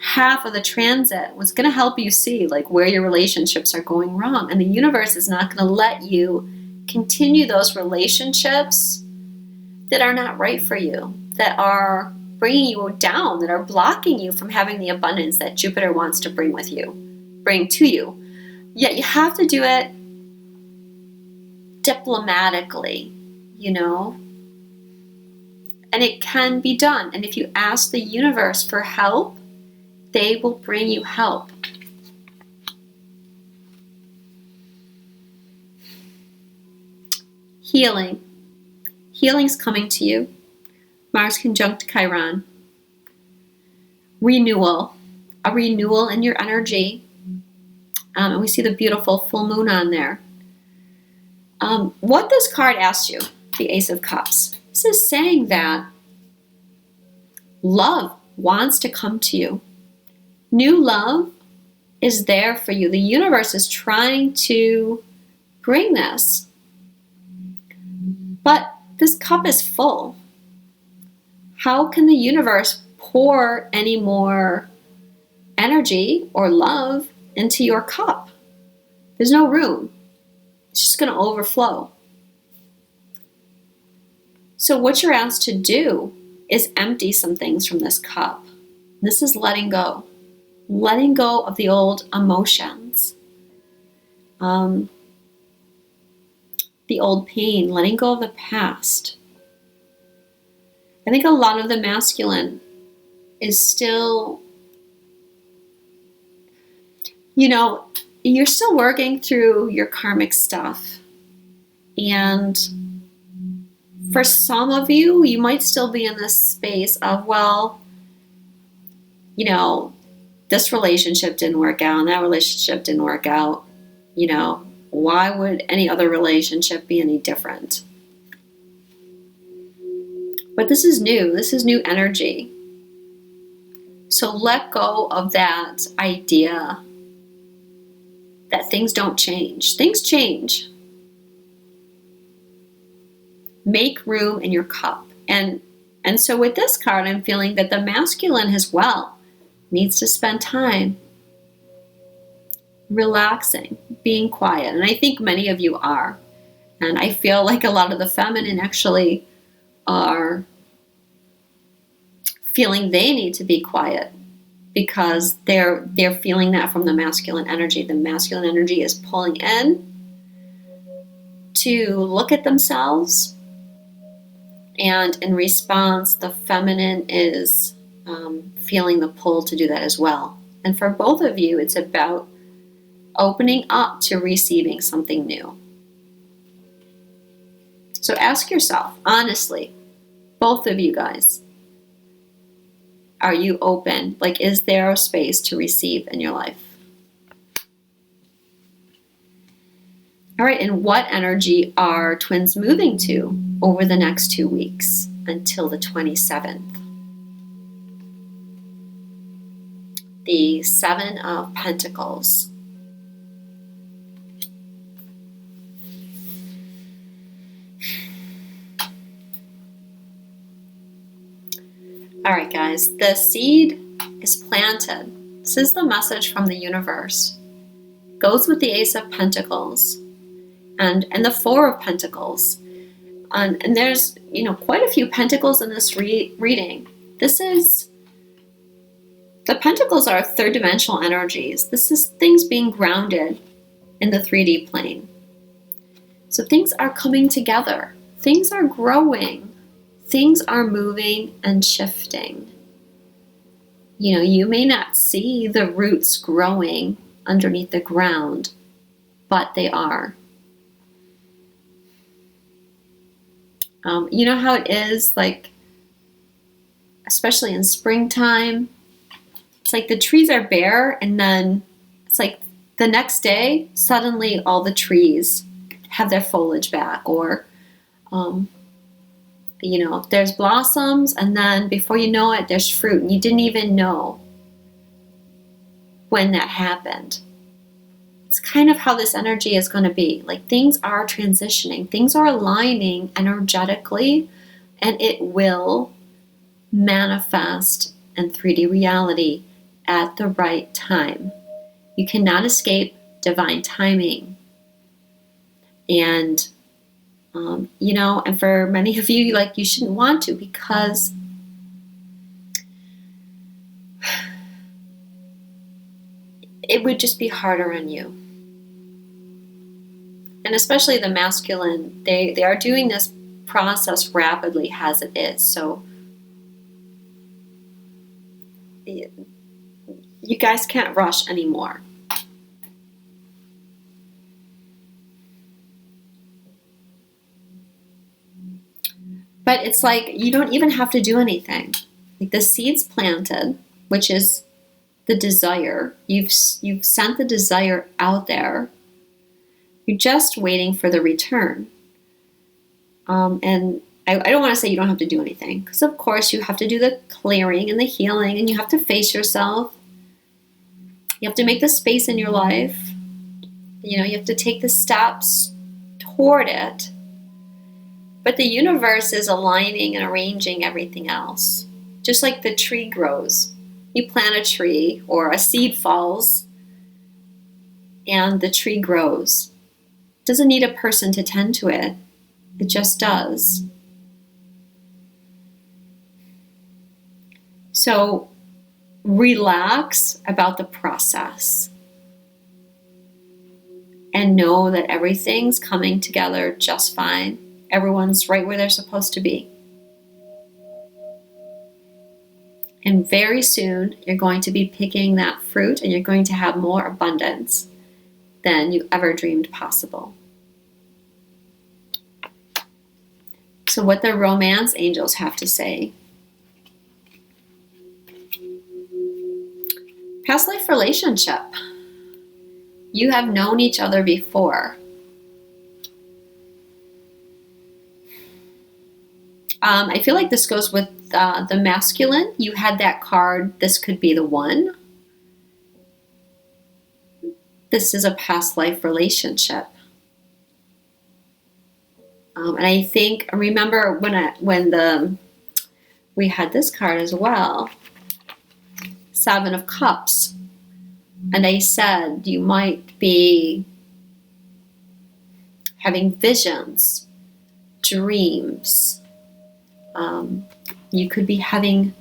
half of the transit was going to help you see where your relationships are going wrong. And the universe is not going to let you continue those relationships that are not right for you, that are bringing you down, that are blocking you from having the abundance that Jupiter wants to bring to you. Yet you have to do it diplomatically, and it can be done. And if you ask the universe for help, they will bring you help. Healing. Healing's coming to you. Mars conjunct Chiron. Renewal. A renewal in your energy. And we see the beautiful full moon on there. What this card asks you, the Ace of Cups, this is saying that love wants to come to you. New love is there for you. The universe is trying to bring this. But this cup is full. How can the universe pour any more energy or love into your cup? There's no room. It's just going to overflow. So what you're asked to do is empty some things from this cup. This is letting go. Letting go of the old emotions. The old pain. Letting go of the past. I think a lot of the masculine is still, you're still working through your karmic stuff. And for some of you, you might still be in this space of, this relationship didn't work out and that relationship didn't work out. Why would any other relationship be any different? But this is new. This is new energy. So let go of that idea that things don't change. Things change. Make room in your cup. And so with this card, I'm feeling that the masculine as well needs to spend time relaxing, being quiet. And I think many of you are. And I feel like a lot of the feminine actually are feeling they need to be quiet because they're feeling that from the masculine energy. The masculine energy is pulling in to look at themselves, and in response, the feminine is feeling the pull to do that as well. And for both of you, it's about opening up to receiving something new. So ask yourself, honestly, both of you guys, are you open? Is there a space to receive in your life? All right, and what energy are twins moving to over the next 2 weeks until the 27th? The Seven of Pentacles. All right, guys, the seed is planted. This is the message from the universe. Goes with the Ace of Pentacles and the Four of Pentacles. And there's, quite a few pentacles in this reading. The pentacles are third dimensional energies. This is things being grounded in the 3D plane. So things are coming together. Things are growing. Things are moving and shifting. You may not see the roots growing underneath the ground, but they are. You know how it is, especially in springtime, it's like the trees are bare, and then it's like the next day, suddenly all the trees have their foliage back, or there's blossoms, and then before you know it, there's fruit, and you didn't even know when that happened. It's kind of how this energy is going to be. Things are transitioning, things are aligning energetically, and it will manifest in 3D reality at the right time. You cannot escape divine timing. And and for many of you, you shouldn't want to, because it would just be harder on you. And especially the masculine, they are doing this process rapidly as it is. So you guys can't rush anymore. But it's like you don't even have to do anything. Like the seed's planted, which is the desire. You've sent the desire out there. You're just waiting for the return. And I don't want to say you don't have to do anything, because of course you have to do the clearing and the healing, and you have to face yourself. You have to make the space in your life. You have to take the steps toward it. But the universe is aligning and arranging everything else. Just like the tree grows. You plant a tree, or a seed falls, and the tree grows. It doesn't need a person to tend to it. It just does. So relax about the process and know that everything's coming together just fine. Everyone's right where they're supposed to be. And very soon, you're going to be picking that fruit, and you're going to have more abundance than you ever dreamed possible. So what the romance angels have to say. Past life relationship. You have known each other before. I feel like this goes with the masculine. You had that card. This could be the one. This is a past life relationship. And I think, remember when we had this card as well, Seven of Cups. And I said you might be having visions, dreams. You could be having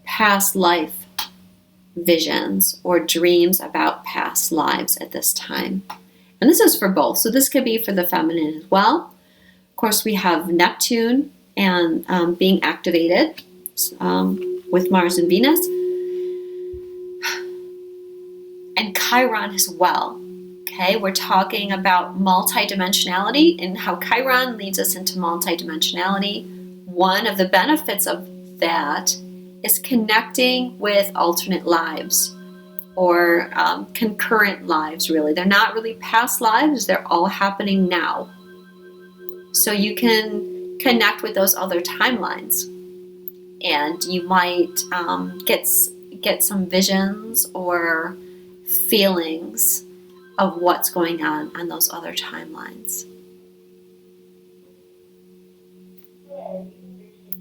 past life visions or dreams about past lives at this time. And this is for both. So this could be for the feminine as well. Of course, we have Neptune and being activated with Mars and Venus. And Chiron as well. Okay, we're talking about multidimensionality and how Chiron leads us into multidimensionality. One of the benefits of that is connecting with alternate lives or concurrent lives, really. They're not really past lives, they're all happening now. So you can connect with those other timelines, and you might get some visions or feelings of what's going on those other timelines.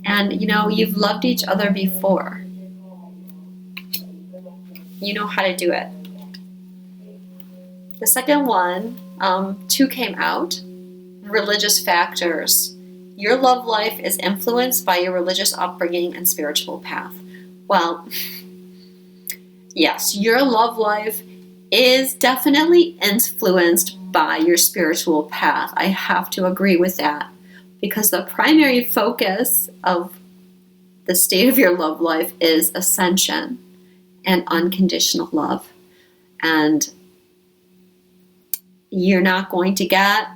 And you've loved each other before. You know how to do it. The second one, 2 came out. Religious factors. Your love life is influenced by your religious upbringing and spiritual path. Well, yes, your love life is definitely influenced by your spiritual path. I have to agree with that, because the primary focus of the state of your love life is ascension and unconditional love. And you're not going to get,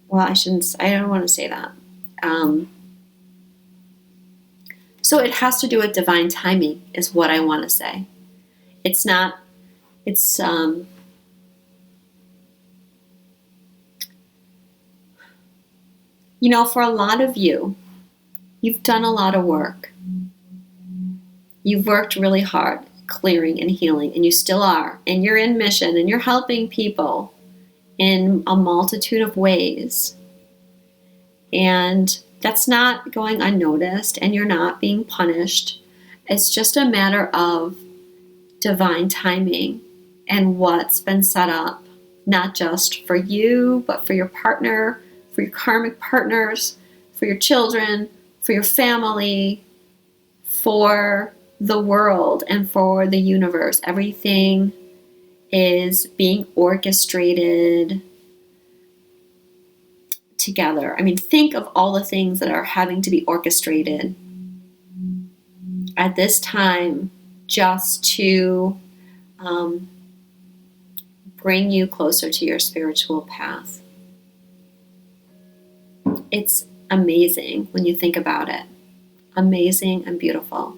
well, I don't want to say that. So it has to do with divine timing is what I want to say. It's for a lot of you, you've done a lot of work. You've worked really hard clearing and healing, and you still are. And you're in mission, and you're helping people in a multitude of ways. And that's not going unnoticed, and you're not being punished. It's just a matter of divine timing and what's been set up, not just for you, but for your partner, for your karmic partners, for your children, for your family, for the world and for the universe. Everything is being orchestrated together. I mean, think of all the things that are having to be orchestrated at this time just to bring you closer to your spiritual path. It's amazing when you think about it. Amazing and beautiful.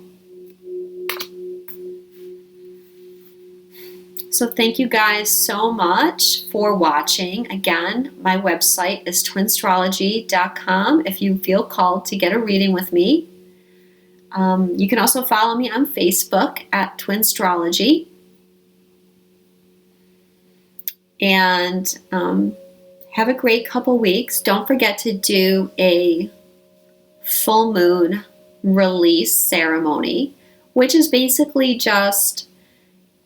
So thank you guys so much for watching. Again, my website is twinstrology.com if you feel called to get a reading with me. You can also follow me on Facebook at Twinstrology. And have a great couple weeks. Don't forget to do a full moon release ceremony, which is basically just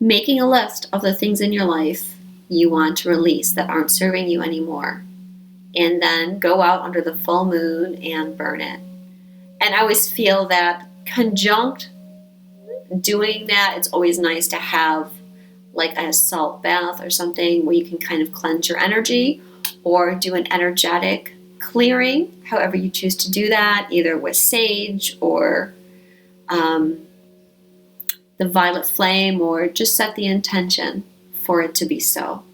making a list of the things in your life you want to release that aren't serving you anymore. And then go out under the full moon and burn it. And I always feel that conjunct doing that, it's always nice to have like a salt bath or something where you can kind of cleanse your energy, or do an energetic clearing, however you choose to do that, either with sage or the violet flame, or just set the intention for it to be so.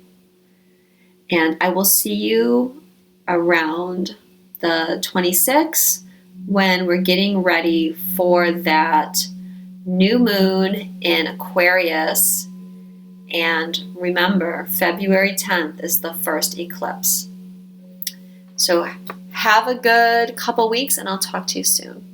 And I will see you around the 26th when we're getting ready for that new moon in Aquarius. And remember, February 10th is the first eclipse. So have a good couple weeks, and I'll talk to you soon.